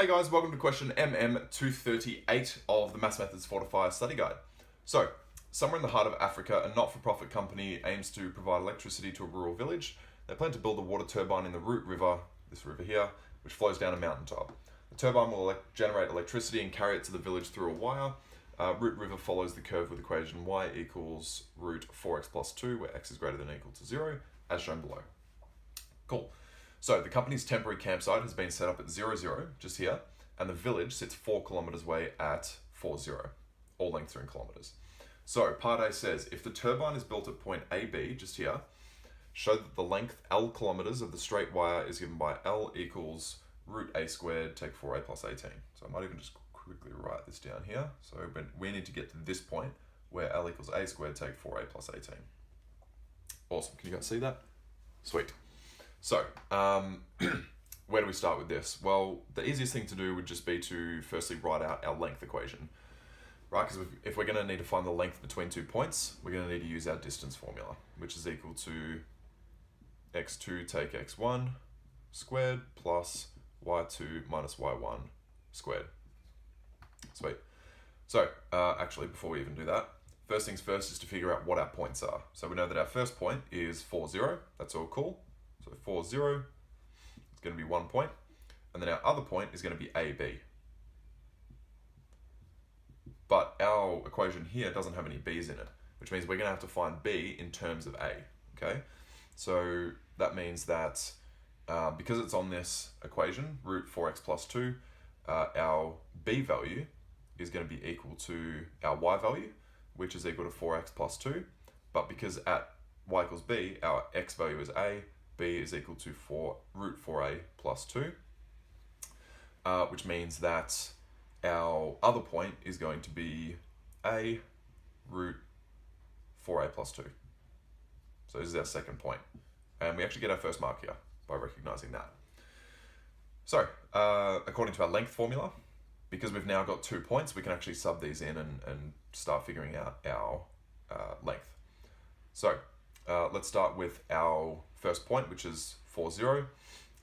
Hey guys, welcome to question MM238 of the Maths Methods Fortify study guide. So, somewhere in the heart of Africa, a not-for-profit company aims to provide electricity to a rural village. They plan to build a water turbine in the Root River, this river here, which flows down a mountaintop. The turbine will generate electricity and carry it to the village through a wire. Root River follows the curve with equation y equals root 4x plus 2, where x is greater than or equal to 0, as shown below. Cool. So the company's temporary campsite has been set up at 0, 0, just here, and the village sits 4 kilometers away at 4, 0. All lengths are in kilometers. So part A says, if the turbine is built at point AB, just here, show that the length L kilometers of the straight wire is given by L equals root A squared, take 4A plus 18. So I might even just quickly write this down here. So we need to get to this point where L equals A squared, take 4A plus 18. Awesome, can you guys see that? Sweet. So, where do we start with this? Well, the easiest thing to do would just be to firstly write out our length equation, right? Because if we're going to need to find the length between 2 points, we're going to need to use our distance formula, which is equal to x2 take x1 squared plus y2 minus y1 squared. Sweet. So, actually, before we even do that, first things first is to figure out what our points are. So we know that our first point is 4, 0. That's all cool. So 4, 0, it's going to be 1 point. And then our other point is going to be AB. But our equation here doesn't have any b's in it, which means we're going to have to find b in terms of a, okay? So that means that because it's on this equation, root 4x plus 2, our b value is going to be equal to our y value, which is equal to 4x plus 2. But because at y equals b, our x value is a, b is equal to root 4a plus 2, which means that our other point is going to be a root 4a plus 2. So this is our second point. And we actually get our first mark here by recognizing that. So, according to our length formula, because we've now got 2 points, we can actually sub these in and start figuring out our length. So, let's start with our first point, which is 4, 0.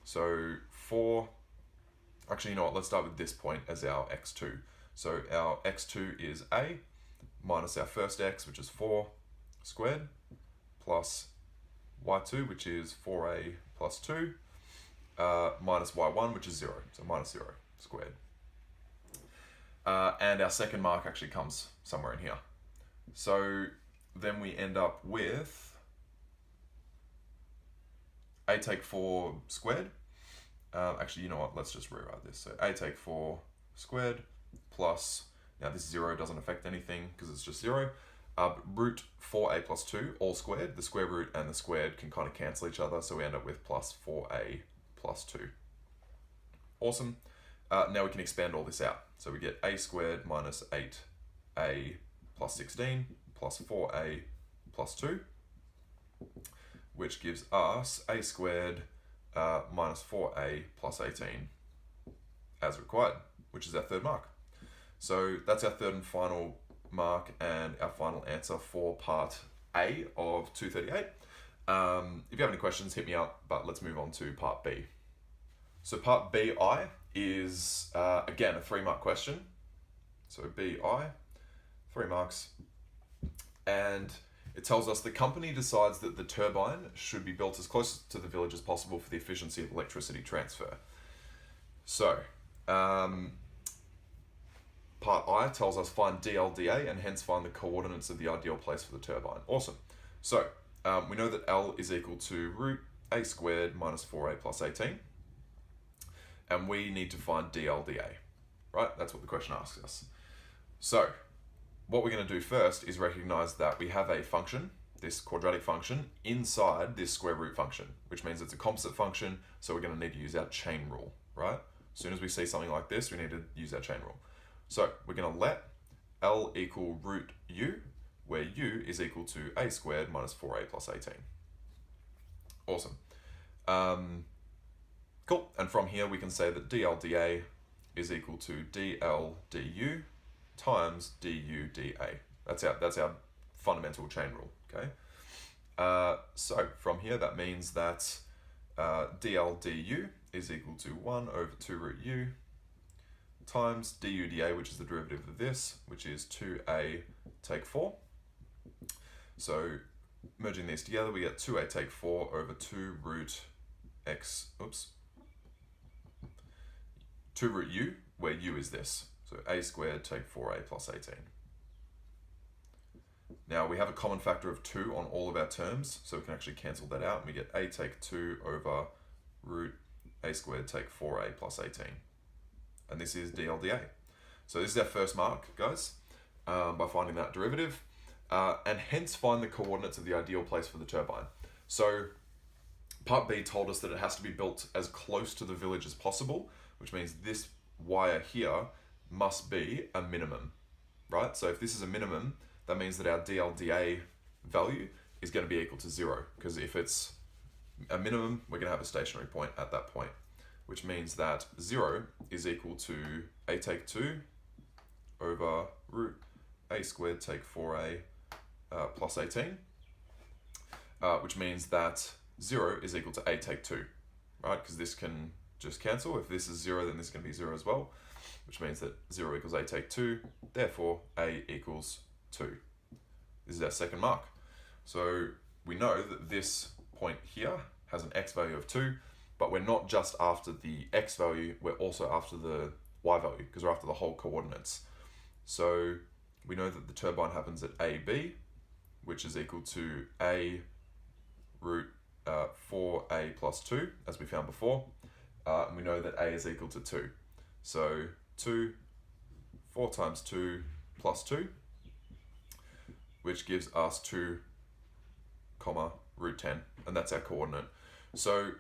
So 4, actually, you know what, let's start with this point as our x2. So our x2 is a minus our first x, which is 4 squared, plus y2, which is 4a plus 2, minus y1, which is 0, so minus 0 squared. And our second mark actually comes somewhere in here. So then we end up with a take 4 squared. Actually, you know what? Let's just rewrite this. So a take 4 squared plus, now this 0 doesn't affect anything because it's just 0. Root 4a plus 2, all squared. The square root and the squared can kind of cancel each other, so we end up with plus 4a plus 2. Awesome. Now we can expand all this out. So we get a squared minus 8a plus 16 plus 4a plus 2, which gives us a squared minus 4a plus 18 as required, which is our third mark. So that's our third and final mark and our final answer for part A of 238. If you have any questions, hit me up, but let's move on to part B. So part BI is, again, a 3-mark question. So BI, 3 marks. And it tells us the company decides that the turbine should be built as close to the village as possible for the efficiency of electricity transfer. So, part I tells us find DLDA and hence find the coordinates of the ideal place for the turbine. Awesome. So, we know that L is equal to root a squared minus 4a plus 18. And we need to find DLDA, right? That's what the question asks us. So, what we're going to do first is recognize that we have a function, this quadratic function, inside this square root function, which means it's a composite function, so we're going to need to use our chain rule, right? As soon as we see something like this, we need to use our chain rule. So we're going to let L equal root u, where u is equal to a squared minus 4a plus 18. Awesome. Cool. And from here, we can say that DLDA is equal to DL du times du dA. That's our fundamental chain rule, okay? So from here, that means that dl du is equal to 1 over 2 root u times du dA, which is the derivative of this, which is 2a take 4. So merging these together, we get 2a take 4 over 2 root x, 2 root u, where u is this. So a squared take 4a plus 18. Now we have a common factor of 2 on all of our terms, so we can actually cancel that out, and we get a take 2 over root a squared take 4a plus 18. And this is dLdA. So this is our first mark, guys, by finding that derivative, and hence find the coordinates of the ideal place for the turbine. So part B told us that it has to be built as close to the village as possible, which means this wire here must be a minimum, right? So if this is a minimum, that means that our dLdA value is going to be equal to 0, because if it's a minimum, we're going to have a stationary point at that point, which means that 0 is equal to a take 2 over root a squared take 4a plus 18, which means that 0 is equal to a take 2, right? Because this can just cancel. If this is 0, then this is going to be 0 as well, which means that 0 equals a take 2, therefore a equals 2. This is our second mark. So we know that this point here has an x value of 2, but we're not just after the x value, we're also after the y value, because we're after the whole coordinates. So we know that the turbine happens at AB, which is equal to a root 4a plus 2, as we found before, and we know that a is equal to 2. So 4 times 2 plus 2, which gives us 2 comma root 10, and that's our coordinate. So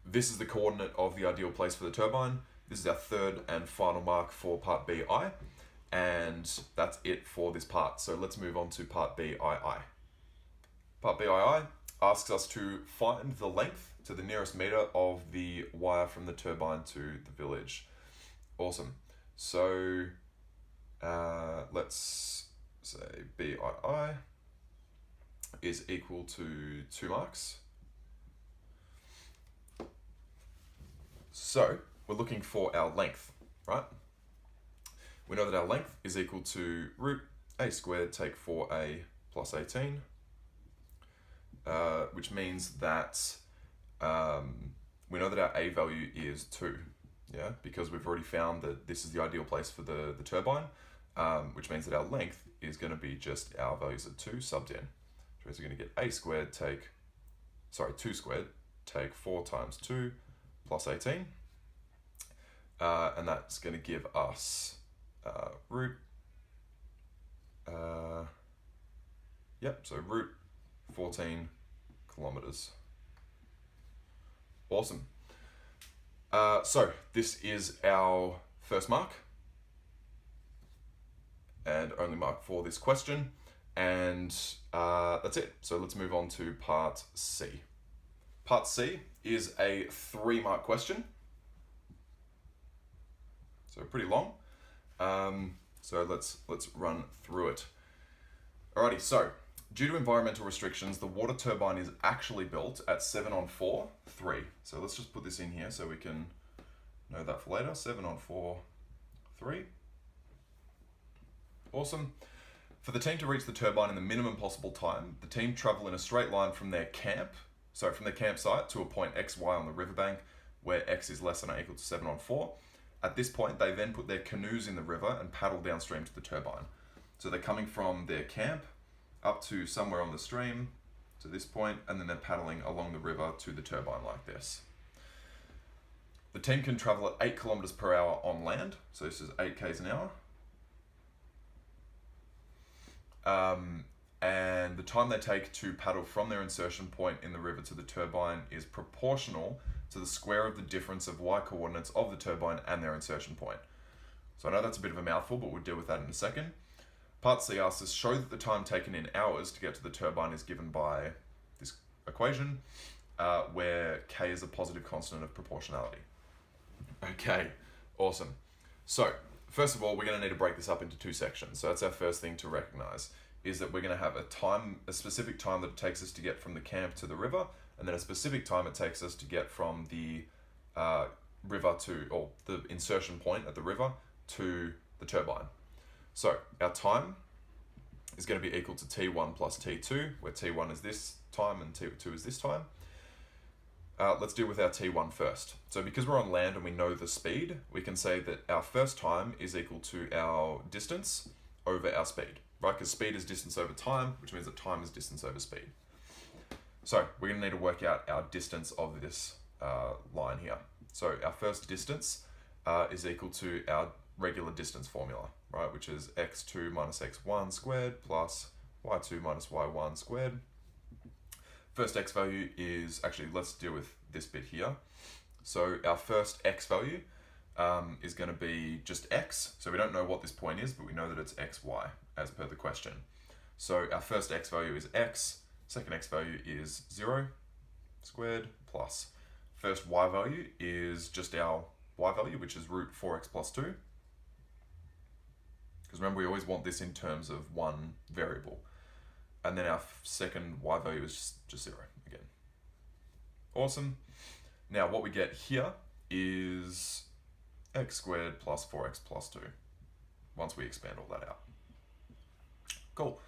this is the coordinate of the ideal place for the turbine. This is our third and final mark for part BI, and that's it for this part. So let's move on to part BII. Part BII asks us to find the length to the nearest meter of the wire from the turbine to the village. Awesome. So let's say BII is equal to 2 marks. So we're looking for our length, right? We know that our length is equal to root a squared take 4a plus 18, which means that we know that our a value is 2, yeah, because we've already found that this is the ideal place for the turbine, which means that our length is going to be just our values of 2 subbed in. So we're going to get a squared take, 2 squared take 4 times 2 plus 18, and that's going to give us root, root 14 kilometers. Awesome. So this is our first mark and only mark for this question, and that's it. So let's move on to part C. Part C is a 3-mark question, so pretty long. So let's run through it. Alrighty, so due to environmental restrictions, the water turbine is actually built at 7 on 4, 3. So let's just put this in here so we can know that for later. 7 on 4, 3. Awesome. For the team to reach the turbine in the minimum possible time, the team travel in a straight line from their campsite to a point XY on the riverbank, where X is less than or equal to 7 on 4. At this point, they then put their canoes in the river and paddle downstream to the turbine. So they're coming from their camp up to somewhere on the stream to this point, and then they're paddling along the river to the turbine like this. The team can travel at 8 kilometers per hour on land, so this is 8 k's an hour. And the time they take to paddle from their insertion point in the river to the turbine is proportional to the square of the difference of y coordinates of the turbine and their insertion point. So I know that's a bit of a mouthful, but we'll deal with that in a second. Part C asks us, show that the time taken in hours to get to the turbine is given by this equation, where k is a positive constant of proportionality. Okay, awesome. So first of all, we're going to need to break this up into 2 sections. So that's our first thing to recognize, is that we're going to have a specific time that it takes us to get from the camp to the river, and then a specific time it takes us to get from the river to, or the insertion point at the river to the turbine. So our time is going to be equal to T1 plus T2, where T1 is this time and T2 is this time. Let's deal with our T1 first. So because we're on land and we know the speed, we can say that our first time is equal to our distance over our speed, right? Because speed is distance over time, which means that time is distance over speed. So we're going to need to work out our distance of this line here. So our first distance is equal to our regular distance formula, right? Which is x2 minus x1 squared plus y2 minus y1 squared. First x value is, actually let's deal with this bit here. So our first x value is going to be just x. So we don't know what this point is, but we know that it's xy as per the question. So our first x value is x, second x value is 0 squared plus first y value is just our y value, which is root 4x plus 2. Because remember, we always want this in terms of one variable. And then our second y value is just 0 again. Awesome. Now what we get here is x squared plus 4x plus 2, once we expand all that out. Cool.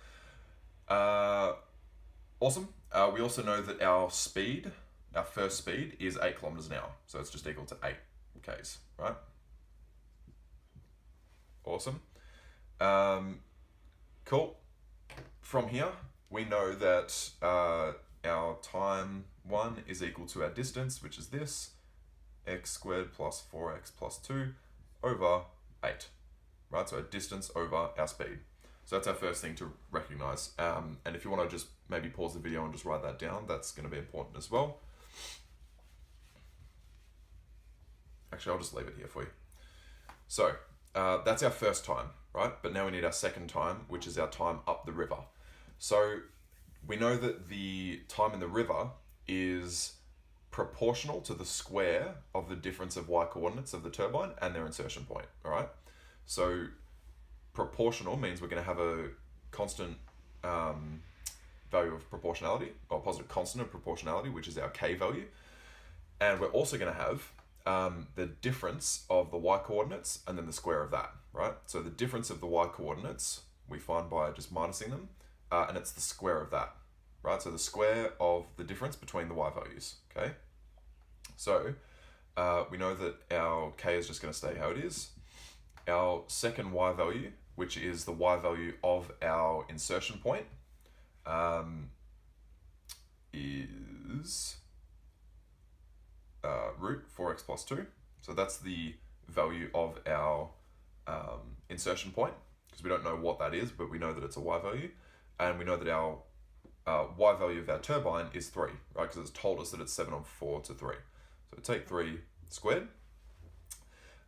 Awesome. We also know that our speed, our first speed, is 8 kilometers an hour. So it's just equal to 8 k's, right? Awesome. Cool. From here, we know that our time 1 is equal to our distance, which is this, x squared plus 4x plus 2 over 8, right? So our distance over our speed. So that's our first thing to recognize. And if you want to just maybe pause the video and just write that down, that's going to be important as well. Actually, I'll just leave it here for you. So that's our first time, right? But now we need our second time, which is our time up the river. So we know that the time in the river is proportional to the square of the difference of y coordinates of the turbine and their insertion point, all right? So proportional means we're going to have a constant value of proportionality, or positive constant of proportionality, which is our k value. And we're also going to have the difference of the y coordinates and then the square of that, right? So the difference of the y coordinates we find by just minusing them, and it's the square of that, right? So the square of the difference between the y values, okay? So we know that our k is just going to stay how it is. Our second y value, which is the y value of our insertion point, is root 4x plus 2. So that's the value of our insertion point, because we don't know what that is, but we know that it's a y value. And we know that our y value of our turbine is 3, right? Because it's told us that it's 7 on 4 to 3. So we take 3 squared.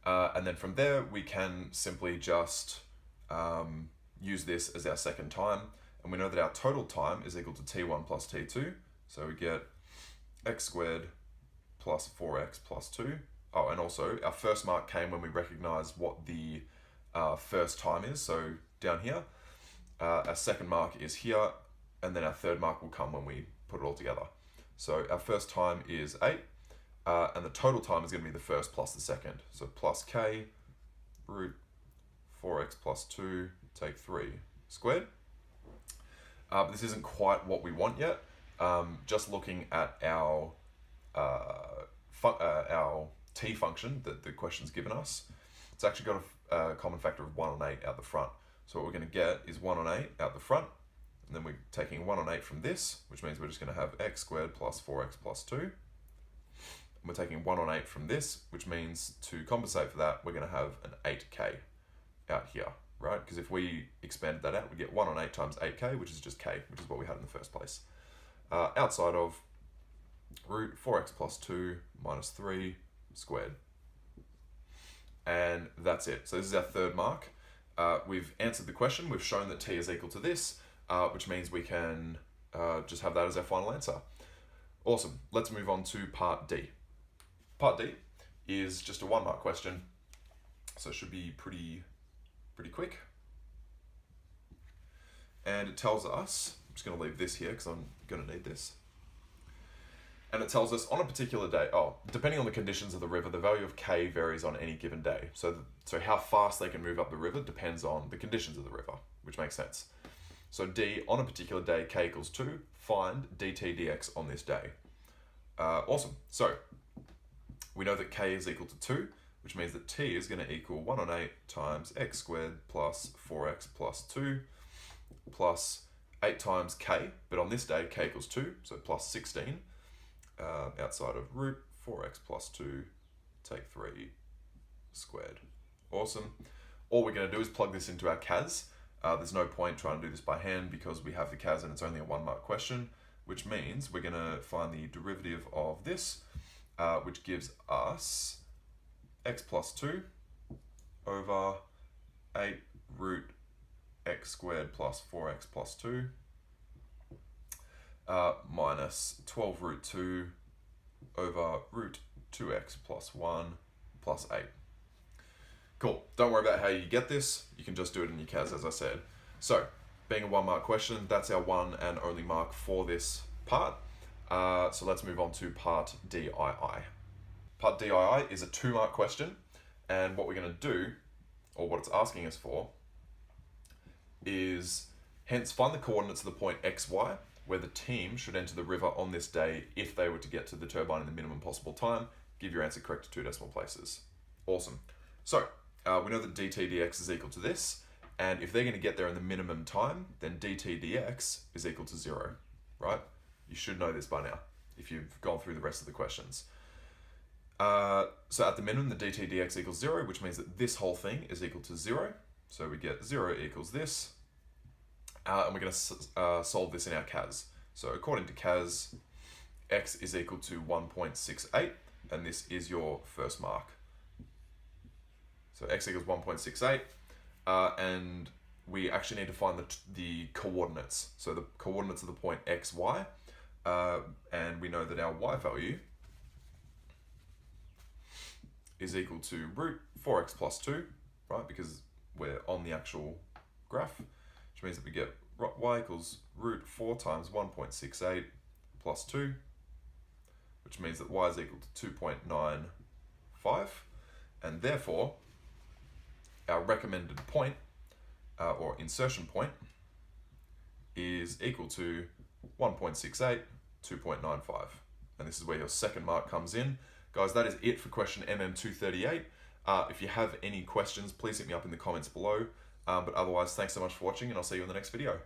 And then from there, we can simply just use this as our second time. And we know that our total time is equal to T1 plus T2. So we get x squared plus 4x plus 2. Oh, and also our first mark came when we recognized what the first time is. So down here, our second mark is here, and then our third mark will come when we put it all together. So our first time is 8, and the total time is going to be the first plus the second. So plus k root 4x plus 2, take 3 squared. But this isn't quite what we want yet. Just looking at our t function that the question's given us, it's actually got a common factor of 1 on 8 out the front. So what we're going to get is 1 on 8 out the front, and then we're taking 1 on 8 from this, which means we're just going to have x squared plus 4x plus 2. And we're taking 1 on 8 from this, which means to compensate for that, we're going to have an 8k out here, right? Because if we expanded that out, we get 1 on 8 times 8k, which is just k, which is what we had in the first place. Outside of root 4x plus 2 minus 3 squared. And that's it. So this is our third mark. We've answered the question. We've shown that t is equal to this, which means we can just have that as our final answer. Awesome. Let's move on to part D. Part D is just a 1 mark question, so it should be pretty quick. And it tells us, I'm just going to leave this here because I'm going to need this. And it tells us on a particular day, depending on the conditions of the river, the value of K varies on any given day. So how fast they can move up the river depends on the conditions of the river, which makes sense. So D, on a particular day, K equals 2, find dt dx on this day. Awesome. So we know that K is equal to 2, which means that T is going to equal 1 on 8 times x squared plus 4x plus 2 plus 8 times K, but on this day, K equals 2, so plus 16. Outside of root 4x plus 2, take 3 squared. Awesome. All we're going to do is plug this into our CAS. There's no point trying to do this by hand because we have the CAS and it's only a 1-mark question, which means we're going to find the derivative of this, which gives us x plus 2 over 8 root x squared plus 4x plus 2 minus 12 root 2 over root 2x plus 1 plus 8. Cool. Don't worry about how you get this. You can just do it in your CAS, as I said. So, being a 1-mark question, that's our one and only mark for this part. So let's move on to part DII. Part DII is a 2-mark question, and what we're going to do, or what it's asking us for, is hence find the coordinates of the point XY, where the team should enter the river on this day if they were to get to the turbine in the minimum possible time. Give your answer correct to 2 decimal places. Awesome. So, we know that dt dx is equal to this, and if they're going to get there in the minimum time, then dt dx is equal to 0, right? You should know this by now, if you've gone through the rest of the questions. So at the minimum, the dt dx equals 0, which means that this whole thing is equal to 0. So we get 0 equals this, and we're going to solve this in our CAS. So according to CAS, x is equal to 1.68, and this is your first mark. So x equals 1.68, and we actually need to find the coordinates. So the coordinates of the point x, y, and we know that our y value is equal to root 4x plus 2, right? Because we're on the actual graph, which means that we get y equals root 4 times 1.68 plus 2, which means that y is equal to 2.95, and therefore our recommended point, or insertion point, is equal to 1.68, 2.95. And this is where your second mark comes in. Guys, that is it for question MM238. If you have any questions, please hit me up in the comments below. But otherwise, thanks so much for watching, and I'll see you in the next video.